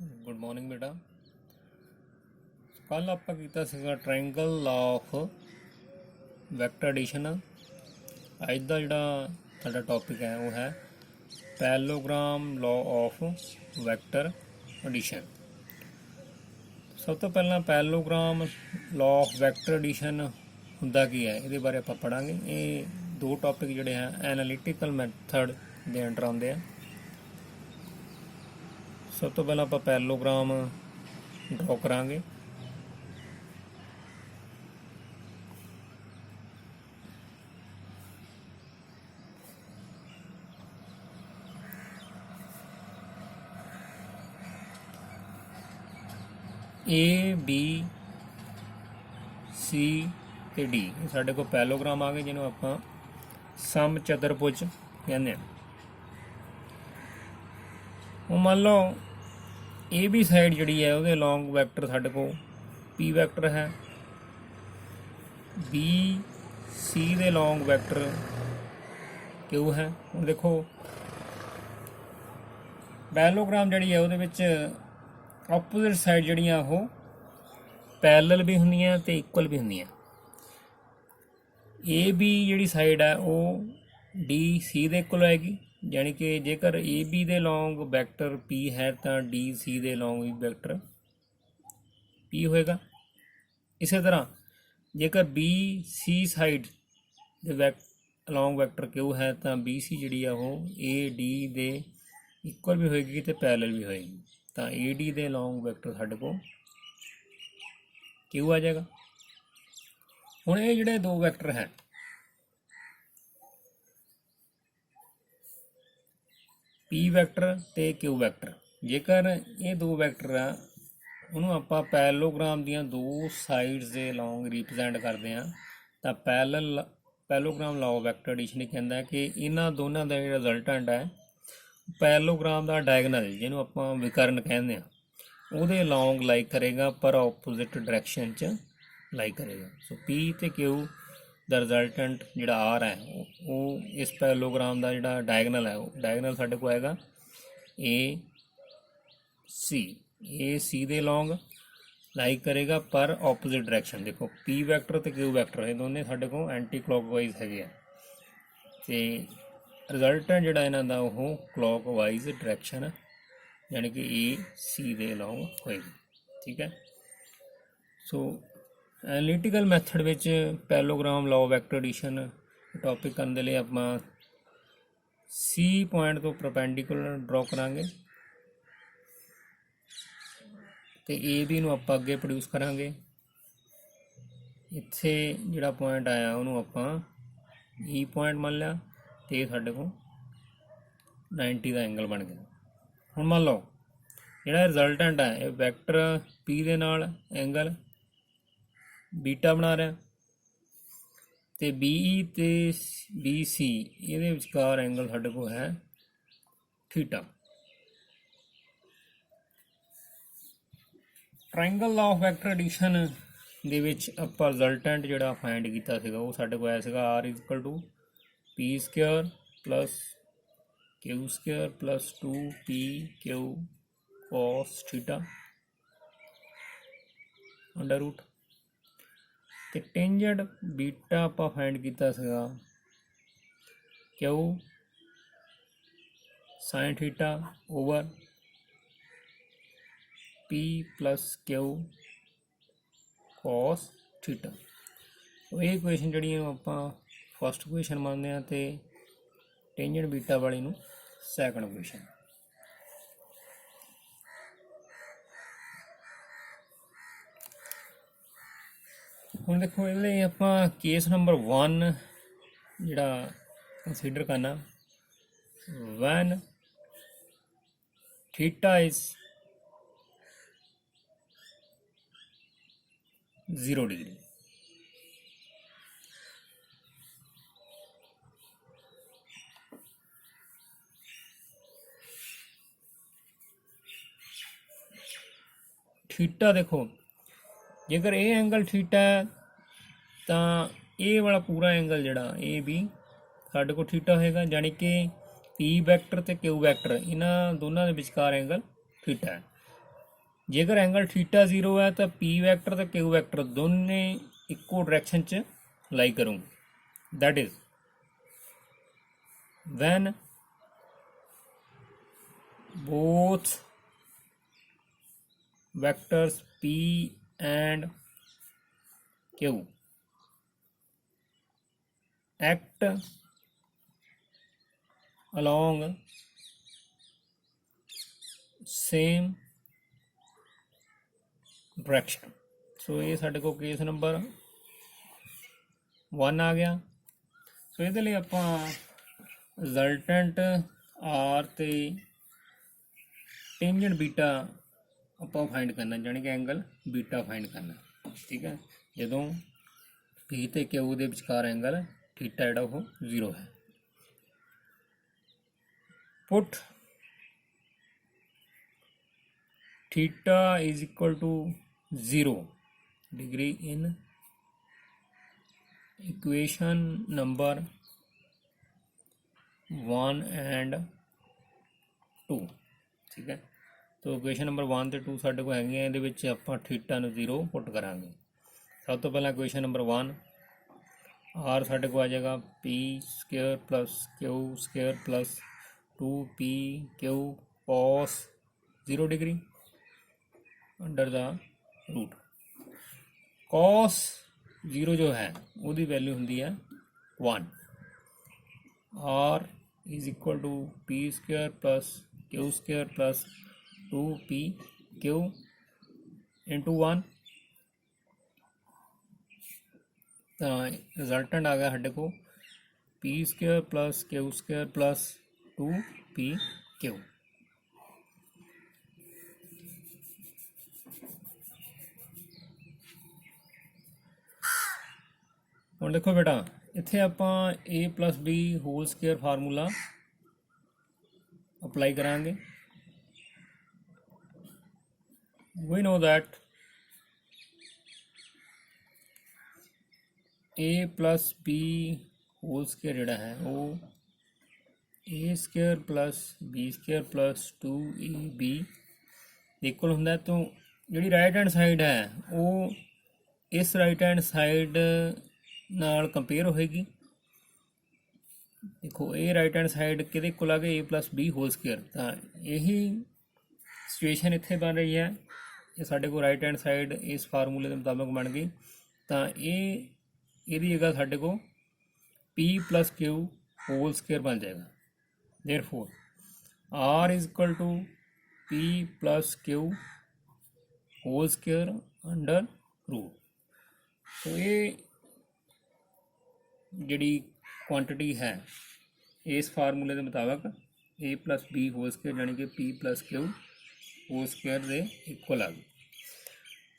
Good morning ਬੇਟਾ। ਕੱਲ ਆਪਾਂ ਕੀਤਾ ਸੀਗਾ triangle law of vector edition. ਅੱਜ ਦਾ ਜਿਹੜਾ ਸਾਡਾ ਟੌਪਿਕ ਹੈ ਉਹ ਹੈ ਪੈਲੋਗ੍ਰਾਮ ਲਾ ਆਫ ਵੈਕਟਰ ਐਡੀਸ਼ਨ। ਸਭ ਤੋਂ ਪਹਿਲਾਂ ਪੈਲੋਗ੍ਰਾਮ ਲਾ ਆਫ ਵੈਕਟਰ ਐਡੀਸ਼ਨ ਹੁੰਦਾ ਕੀ ਹੈ ਇਹਦੇ ਬਾਰੇ ਆਪਾਂ ਪੜਾਂਗੇ। ਇਹ ਦੋ ਟੌਪਿਕ ਜਿਹੜੇ ਹੈ ਐਨਾਲਿਟੀਕਲ ਮੈਥਡ ਦੇ ਅੰਡਰ ਆਉਂਦੇ ਆ। ਸਭ ਤੋਂ ਪਹਿਲਾਂ ਆਪਾਂ ਪੈਲੋਗ੍ਰਾਮ ਡਰਾਅ ਕਰਾਂਗੇ। A B C ਤੇ D ਇਹ ਸਾਡੇ ਕੋਲ ਪੈਲੋਗ੍ਰਾਮ ਆ ਗਏ, ਜਿਹਨੂੰ ਆਪਾਂ ਸਮ ਚਤੁਰਭੁਜ ਕਹਿੰਦੇ ਆ। ਉਹ ਮੰਨ ਲਓ ए बी साइड ਜਿਹੜੀ ਹੈ ਉਹਦੇ ਲੌਂਗ ਵੈਕਟਰ ਸਾਡੇ ਕੋਲ P ਵੈਕਟਰ ਹੈ, B C ਦੇ ਲੌਂਗ ਵੈਕਟਰ Q ਹੈ। ਹੁਣ ਦੇਖੋ ਪੈਲੋਗ੍ਰਾਮ ਜਿਹੜੀ ਹੈ ਉਹਦੇ ਵਿੱਚ ਆਪੋਜ਼ਿਟ ਸਾਈਡ ਜਿਹੜੀਆਂ ਉਹ ਪੈਰਲਲ ਵੀ ਹੁੰਦੀਆਂ ਤੇ ਇਕੁਅਲ ਵੀ ਹੁੰਦੀਆਂ। ए B ਜਿਹੜੀ ਸਾਈਡ ਹੈ ਉਹ D C ਦੇ ਇਕੁਅਲ ਆਏਗੀ, यानी कि जेकर ए बी दे लॉन्ग वैक्टर P है तो डी सी दे लॉन्ग भी वैक्टर P होएगा। इस तरह जेकर बी सी साइड दे लॉन्ग वैक्टर Q है तो बी सी जी वो ए डी दे इक्वल भी होएगी तो पैरेलल भी होएगी, तो A D they along vector साढ़े को Q आ जाएगा। हुण ये जिहड़े दो वैक्टर हैं P ਵੈਕਟਰ ਤੇ Q ਵੈਕਟਰ, ਜੇਕਰ ਇਹ ਦੋ ਵੈਕਟਰ ਆ ਉਹਨੂੰ ਆਪਾਂ ਪੈਲੋਗ੍ਰਾਮ ਦੀਆਂ ਦੋ ਸਾਈਡਸ ਦੇ ਅਲੋਂਗ ਰਿਪਰੈਜ਼ੈਂਟ ਕਰਦੇ ਆ ਤਾਂ ਪੈਲੋਗ੍ਰਾਮ ਲਾਅ ਵੈਕਟਰ ਐਡੀਸ਼ਨ ਕਹਿੰਦਾ ਕਿ ਇਹਨਾਂ ਦੋਨਾਂ ਦਾ ਜਿਹੜਾ ਰਿਜ਼ਲਟੈਂਟ ਹੈ ਪੈਲੋਗ੍ਰਾਮ ਦਾ ਡਾਇਗਨਲ, ਜਿਹਨੂੰ ਆਪਾਂ ਵਿਕਰਨ ਕਹਿੰਦੇ ਆ, ਉਹਦੇ ਅਲੋਂਗ ਲਾਈਕ ਕਰੇਗਾ ਪਰ ਆਪੋਜ਼ਿਟ ਡਾਇਰੈਕਸ਼ਨ 'ਚ ਲਾਈਕ ਕਰੇਗਾ। ਸੋ P ਤੇ Q ਦਾ ਰਿਜ਼ਲਟੈਂਟ ਜਿਹੜਾ ਆਰ ਹੈ ਉਹ ਇਸ ਪੈਲੋਗ੍ਰਾਮ ਦਾ ਜਿਹੜਾ ਡਾਇਗਨਲ ਹੈ ਉਹ ਡਾਇਗਨਲ ਸਾਡੇ ਕੋਲ ਆਏਗਾ ए सी ਦੇ ਲੌਂਗ ਲਾਈਕ ਕਰੇਗਾ ਪਰ ਆਪੋਜ਼ਿਟ ਡਾਇਰੈਕਸ਼ਨ। ਦੇਖੋ P ਵੈਕਟਰ ਤੇ Q ਵੈਕਟਰ ਇਹ ਦੋਨੇ ਸਾਡੇ ਕੋਲ ਐਂਟੀ ਕਲੌਕਵਾਈਜ਼ ਹੈਗੇ ਆ ਤੇ ਰਿਜ਼ਲਟੈਂਟ ਜਿਹੜਾ ਇਹਨਾਂ ਦਾ ਉਹ ਕਲੌਕਵਾਈਜ਼ ਡਾਇਰੈਕਸ਼ਨ ਯਾਨੀ ਕਿ ए C ਦੇ ਲੌਂਗ ਹੋਏਗੀ। ਠੀਕ ਹੈ। ਸੋ ਐਨਾਲਿਟੀਕਲ ਮੈਥਡ ਵਿੱਚ ਪੈਲੋਗ੍ਰਾਮ ਲਾਅ ਵੈਕਟਰ ਐਡੀਸ਼ਨ ਟੌਪਿਕ ਕਰਨ ਦੇ ਲਈ ਆਪਾਂ C ਪੁਆਇੰਟ ਤੋਂ ਪਰਪੈਂਡੀਕੂਲਰ ਡਰਾਅ ਕਰਾਂਗੇ ਤੇ AB ਨੂੰ ਆਪਾਂ ਅੱਗੇ ਪ੍ਰੋਡਿਊਸ ਕਰਾਂਗੇ। ਇੱਥੇ ਜਿਹੜਾ ਪੁਆਇੰਟ ਆਇਆ ਉਹਨੂੰ ਆਪਾਂ E ਪੁਆਇੰਟ ਮੰਨ ਲਿਆ ਤੇ ਇਹ ਸਾਡੇ ਕੋਲ 90 ਦਾ ਐਂਗਲ ਬਣ ਗਿਆ। ਹੁਣ ਮੰਨ ਲਓ ਜਿਹੜਾ ਰਿਜ਼ਲਟੈਂਟ ਹੈ ਇਹ ਵੈਕਟਰ P ਦੇ ਨਾਲ ਐਂਗਲ बीटा बना रहा तो BE ते BC ये विचकार एंगल साढ़े को है theta. Triangle law of vector addition दे विच आपां रिजल्टेंट जिहड़ा फाइंड कीता सीगा वो साढ़े को आया सीगा R equal to P square plus Q square plus 2PQ cos theta under root ਤੇ ਟੈਂਜੈਂਟ ਬੀਟਾ ਆਪਾਂ ਫਾਈਂਡ ਕੀਤਾ ਸੀਗਾ Q sin theta over P plus Q cos theta. ਉਹ ਇਹ ਇਕੁਏਸ਼ਨ ਜਿਹੜੀ ਹੈ ਆਪਾਂ ਫਸਟ ਇਕੁਏਸ਼ਨ ਮੰਨਦੇ ਹਾਂ ਤੇ ਟੈਂਜੈਂਟ ਬੀਟਾ ਵਾਲੀ ਨੂੰ ਸੈਕੰਡ ਇਕੁਏਸ਼ਨ। ਹੁਣ ਦੇਖੋ ਇਹਦੇ ਲਈ ਆਪਾਂ ਕੇਸ ਨੰਬਰ 1 ਜਿਹੜਾ ਕੰਸੀਡਰ ਕਰਨਾ, when theta is 0 degree. Theta देखो जेकर ये एंगल थीटा है तो ये वाला पूरा एंगल जड़ा ए बी साढ़े को थीटा होएगा, यानी कि P वैक्टर ते Q वैक्टर इन्हां दोनों के विचकार एंगल थीटा है। जेकर एंगल थीटा 0 है तो पी वैक्टर तो क्यू वैक्टर दोने इक्को डायरेक्शन च लाई करूँ। That is when both vectors p and q act along same direction। सो ये साढ़े को केस नंबर 1 आ गया। सो ये लिए आप रिजल्टेंट आर ते टेंजेंट बीटा ਆਪਾਂ फाइंड करना, जानी कि एंगल बीटा फाइंड करना। ठीक है, ਜਦੋਂ पी ਤੇ क्यू ਦੇ ਵਿਚਕਾਰ एंगल थीटा ਜਿਹੜਾ ਉਹ 0 है। Put theta is equal to 0 degree in equation number 1 and 2। ठीक है, तो इक्वेशन नंबर 1 ਤੇ 2 ਸਾਡੇ ਕੋਲ ਹੈਗੀਆਂ, ਇਹਦੇ ਵਿੱਚ ਆਪਾਂ ਥੀਟਾ ਨੂੰ 0 ਪੁੱਟ ਕਰਾਂਗੇ। ਸਭ ਤੋਂ ਪਹਿਲਾਂ ਇਕੁਏਸ਼ਨ ਨੰਬਰ 1 आर साढ़े को आ जाएगा P square plus Q square plus 2p Q cos 0 degree under the root. Cos 0 जो है उसकी वैल्यू होंगी है 1। R is equal to P square plus Q square plus 2p Q into 1। तो रिजल्टेंट आ गया साढ़े को P square plus Q square plus 2p Q. हुण देखो बेटा, इत्थे आपां a plus B whole square formula apply करांगे। We know that A plus B whole square जोड़ा है वो A square plus B square plus 2ab equal होंगे। तो जी राइट हैंड साइड है वो इस राइट हैंड साइड नाल कंपेयर होएगी। देखो ये राइट हैंड साइड कि इक्वल आ गए A plus B whole square. तो यही सिचुएशन इत्थे बन रही है, ये साढ़े को राइट हैंड साइड इस फार्मूले के मुताबिक बन गई। तो ये जगह साढ़े को p plus Q whole square बन जाएगा। Therefore r is equal to p plus Q whole square under root. तो ये जी क्वांटिटी है इस फार्मूले के मुताबिक a plus B whole square यानी कि p plus Q whole square के इक्वल आ गई।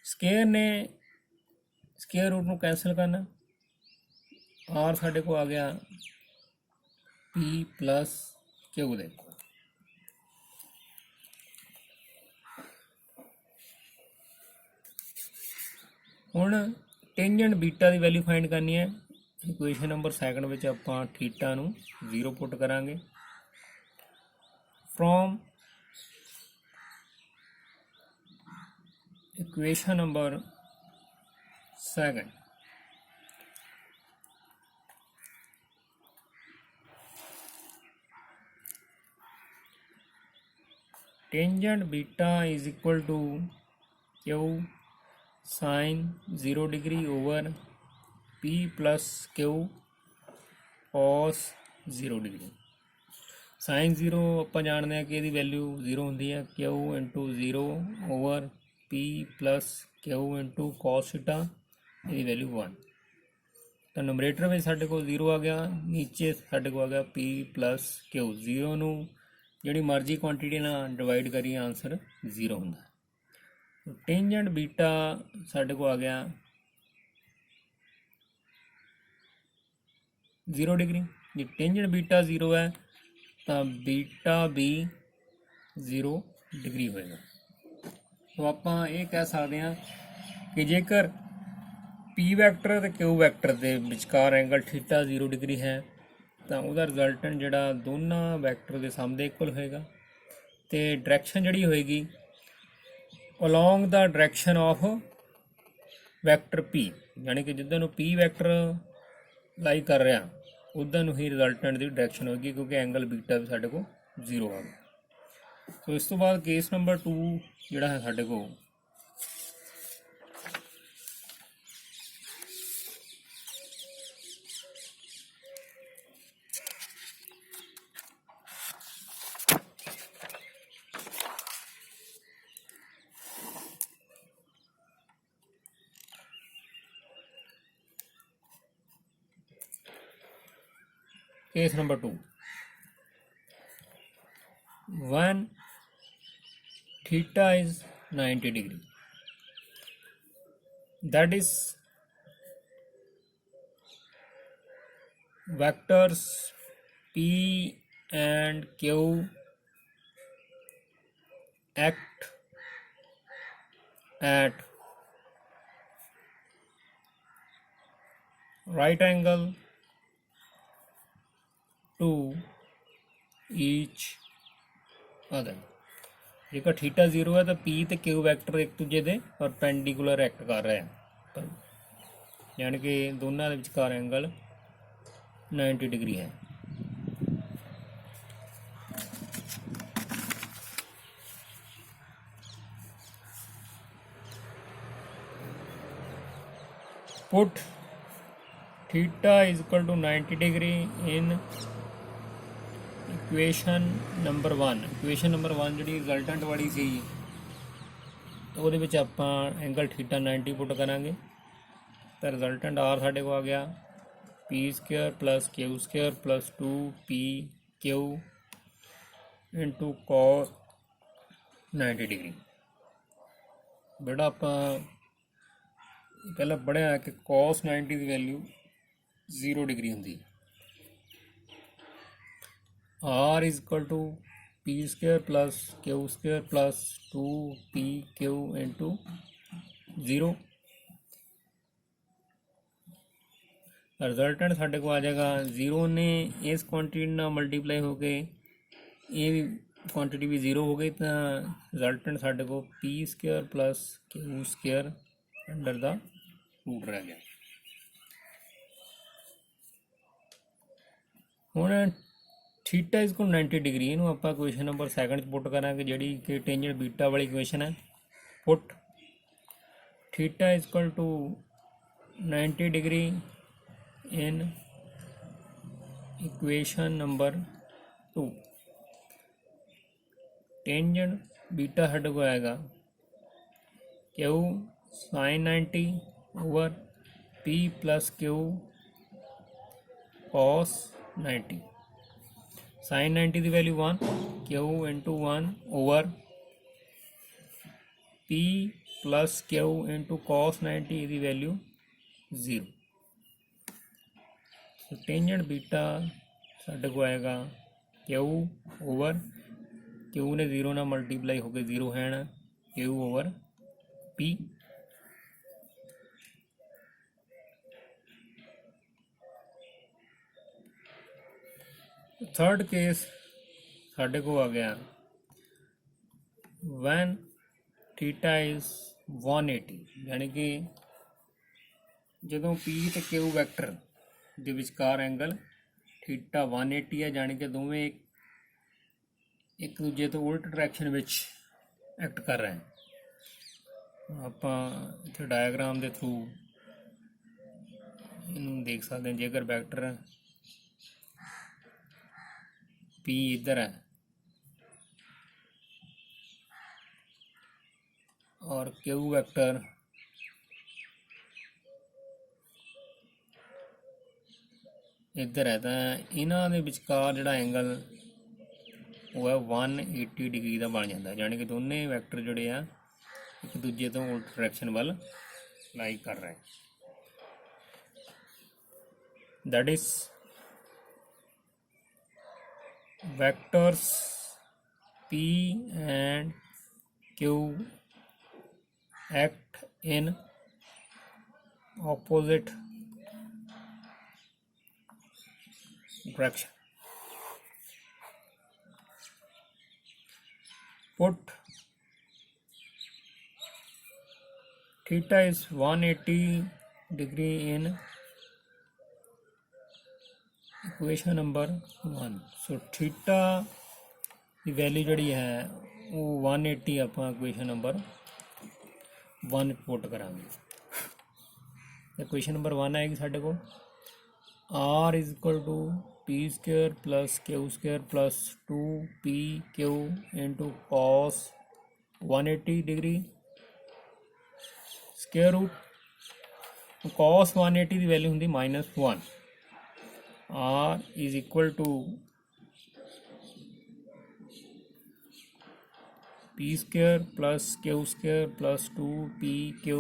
स्क्वेयर ने स्क्वेयर रूट को कैंसल करना। आर साढ़े को आ गया p प्लस क्यू। देखो हुण टेंजेंट बीटा की वैल्यू फाइंड करनी है। इक्वेशन नंबर 2 में आप थीटा नू 0 पुट करांगे। From equation number 2 tangent beta is equal to Q sine 0 degree over p plus Q cos 0 degree. Sine 0 आप जानते हैं कि यदि वैल्यू 0 होंगी है Q into 0 over p plus Q into cos theta, यदि वैल्यू 1। तो नंबरेटर में साढ़े को 0 आ गया, नीचे साढ़े को आ गया p प्लस क्यू। 0 नू जी मर्जी क्वांटिटी ना डिवाइड करिए आंसर 0 होंगे। टेंजेंट बीटा साढ़े को आ गया 0 डिग्री। जी टेंजेंट बीटा 0 है तो बीटा भी 0 डिग्री होएगा। तो आप ये कह सकते हैं कि जेकर पी वैक्टर ते क्यू वैक्टर के विचकार एंगल थीटा 0 डिग्री है तो उसका रिजल्टेंट जोड़ा दोनों वैक्टर के सामने इक्वल होएगा। तो डायरैक्शन जी होएगी along the direction of vector P, ਯਾਨੀ ਕਿ ਜਿੱਦਾਂ ਨੂੰ P ਵੈਕਟਰ ਲਾਈ ਕਰ ਰਿਹਾ ਉੱਦਾਂ ਨੂੰ ਹੀ ਰਿਜ਼ਲਟੈਂਟ ਦੀ ਡਾਇਰੈਕਸ਼ਨ ਹੋਏਗੀ, ਕਿਉਂਕਿ ਐਂਗਲ ਬੀਟਾ ਵੀ ਸਾਡੇ ਕੋਲ 0 ਆ ਗਿਆ। ਸੋ ਇਸ ਤੋਂ ਬਾਅਦ ਕੇਸ ਨੰਬਰ 2 ਜਿਹੜਾ ਹੈ ਸਾਡੇ ਕੋਲ case number 2, when theta is 90 degree, that is vectors P and Q act at right angle to each other। ਜੇਕਰ ਥੀਟਾ 0 ਹੈ ਤਾਂ P ਤੇ Q ਵੈਕਟਰ ਇੱਕ ਦੂਜੇ ਦੇ ਪਰਪੈਂਡੀਕੂਲਰ ਐਕਟ ਕਰ ਰਹੇ ਆ, ਯਾਨੀ ਕਿ ਦੋਨਾਂ ਦੇ ਵਿਚਕਾਰ ਐਂਗਲ 90 ਡਿਗਰੀ ਹੈ। Put theta is equal to 90 degree in equation number 1। Equation number 1 ਜਿਹੜੀ ਰਿਜ਼ਲਟੈਂਟ ਵਾਲੀ ਸੀ ਉਹਦੇ ਵਿੱਚ ਆਪਾਂ ਐਂਗਲ ਥੀਟਾ 90 ਪੁੱਟ ਕਰਾਂਗੇ ਤਾਂ ਰਿਜ਼ਲਟੈਂਟ ਆਰ ਸਾਡੇ ਕੋਲ ਆ ਗਿਆ P² + Q² + 2PQ * cos 90 degree. ਬੇਟਾ ਆਪਾਂ ਪਹਿਲਾਂ ਪੜ੍ਹਿਆ ਕਿ cos 90 ਦੀ ਵੈਲਿਊ 0 ਡਿਗਰੀ ਹੁੰਦੀ। R is equal to P² + Q² + 2PQ * 0। Resultant ਸਾਡੇ ਕੋਲ ਆ ਜਾਏਗਾ 0 ਨੇ ਇਸ ਕੁਆਂਟੀਟੀ ਨਾਲ ਮਲਟੀਪਲਾਈ ਹੋ ਕੇ ਇਹ ਵੀ ਕੁਆਂਟੀਟੀ ਵੀ 0 ਹੋ ਗਈ ਤਾਂ ਰਿਜ਼ਲਟੈਂਟ ਸਾਡੇ ਕੋਲ P² + Q² ਅੰਡਰ ਦਾ ਰੂਟ ਰਹਿ ਗਿਆ। ਹੁਣ ਥੀਟਾ ਇਜ਼ ਇਕੁਅਲ 90 ਡਿਗਰੀ, ਇਹਨੂੰ ਆਪਾਂ ਇਕੁਏਸ਼ਨ ਨੰਬਰ 2 'ਚ ਪੁੱਟ ਕਰਾਂਗੇ ਜਿਹੜੀ ਕਿ ਟੇਂਜੈਂਟ ਬੀਟਾ ਵਾਲੀ ਇਕੁਏਸ਼ਨ ਹੈ। Put theta is equal to 90 degree in equation number 2। Tangent beta ਸਾਡੇ ਕੋਲ ਆਏਗਾ Q sin 90 over P + Q cos 90। sin 90 ਦੀ value 1, Q * 1 over P + Q * cos 90 ਦੀ ਵੈਲਿਊ 0। ਸੋ ਟੇਂਜੈਂਟ ਬੀਟਾ ਸਾਡੇ ਕੋਲ ਆਏਗਾ Q over Q ਨੇ 0 ਨਾਲ ਮਲਟੀਪਲਾਈ ਹੋ ਕੇ 0 ਹੈ ਨਾ Q over P। Third case ਸਾਡੇ ਕੋਲ ਆ ਗਿਆ when theta is 180, ਯਾਨੀ ਕਿ ਜਦੋਂ P ਤੇ Q ਵੈਕਟਰ ਦੇ ਵਿਚਕਾਰ ਐਂਗਲ ਥੀਟਾ 180 ਹੈ, ਯਾਨੀ ਕਿ ਦੋਵੇਂ ਇੱਕ ਦੂਜੇ ਤੋਂ ਉਲਟ ਡਾਇਰੈਕਸ਼ਨ ਵਿੱਚ ਐਕਟ ਕਰ ਰਹੇ ਹਨ। ਆਪਾਂ ਇੱਥੇ ਡਾਇਆਗਰਾਮ ਦੇ ਥਰੂ ਇਹਨੂੰ ਦੇਖ ਸਕਦੇ ਹਾਂ। ਜੇਕਰ ਵੈਕਟਰ P इधर है और Q वेक्टर इधर है, तो इन्हों के विचकार जोड़ा एंगल वो है 180 डिग्री का बन जाता है, यानी कि दोनों वैक्टर जोड़े आ एक दूजे तो उल्ट डायरेक्शन वाल लाई कर रहे हैं। That is vectors P and Q act in opposite direction। Put theta is 180 degree in equation number 1। So theta की वैल्यू जी है वो 180 आप इक्वेशन नंबर 1 पुट करा। इक्वेशन नंबर 1 आएगी साढ़े को R is equal to P square plus Q square plus 2pq into cos 180 degree square root cos 180 की वैल्यू होंगी -1। R is equal to p square plus q square plus 2pq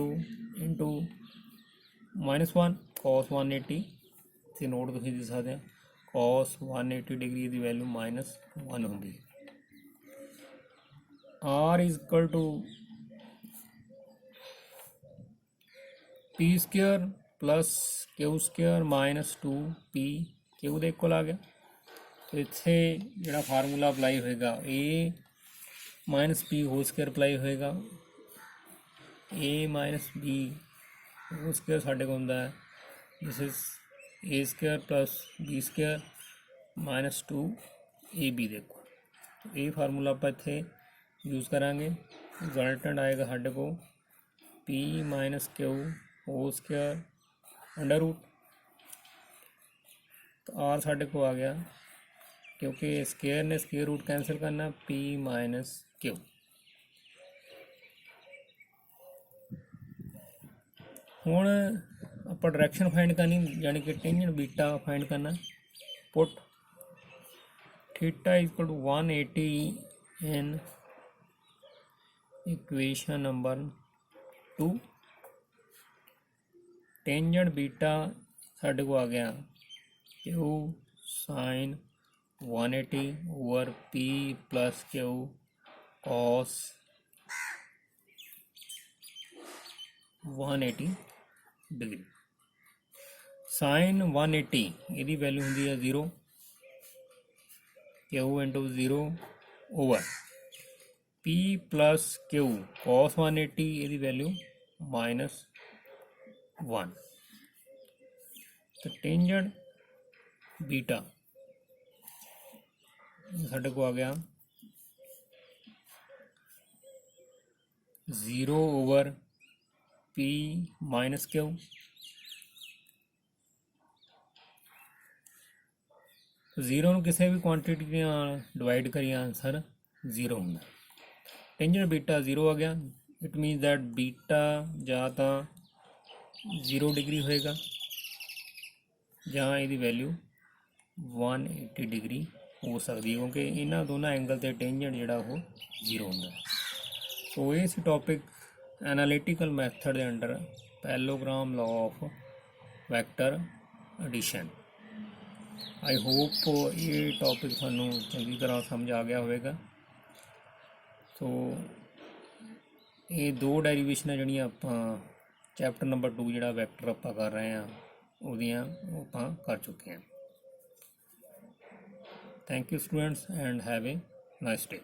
into -1 cos 180 से note तुम दे सकते हैं cos 180 degree की value -1 होंगी। R is equal to p square plus q square minus 2p Q दे equal आ गया। तो इत्थे जिहड़ा फार्मूला अप्लाई होएगा A minus B whole square apply होएगा। A minus B whole square साढ़े को होंदा है this is A square plus B square minus 2 A B दे इक्वल। तो ये फार्मूला आप इत्थे यूज़ करांगे। रिजल्टेंट आएगा साढ़े को P minus Q whole square under root. तो आर साढ़े को आ गया क्योंकि स्केयर ने स्केयर रूट कैंसिल करना पी माइनस क्यू। हुण आप डायरैक्शन फाइंड करनी यानी कि टेंजेंट बीटा फाइंड करना। Put theta equal to 180 in equation number 2। Tangent beta साढ़े को आ गया Q sine 180 over P plus Q cos 180 degree. Sine 180 यदी वैल्यू होंगी है 0 Q into 0 over P plus Q cos 180 यदी वैल्यू -1। तो टेंजेंट बीटा साढ़े को आ गया 0 ओवर पी माइनस क्यू। तो 0 किसी भी क्वांटिटी डिवाइड करिए आंसर 0 होंगे। टेंजेंट बीटा 0 आ गया। इट मीन दैट बीटा या तो 0 डिग्री होएगा जहाँ यदी वैल्यू 180 डिग्री हो सकती है क्योंकि इन्होंने दोनों एंगल से टेंजेंट जोड़ा वो 0 होंगे। तो इस टॉपिक एनालिटिकल मैथड के under parallelogram law of vector addition. I hope ये टॉपिक थानू चंगी तरह समझ आ गया होगा। तो ये 2 डेरीवेशन जिहड़ियां आपां चैप्टर नंबर 2 जिहड़ा वैक्टर आपां कर रहे हैं उहदियां आपां कर चुके हैं। Thank you students and have a nice day.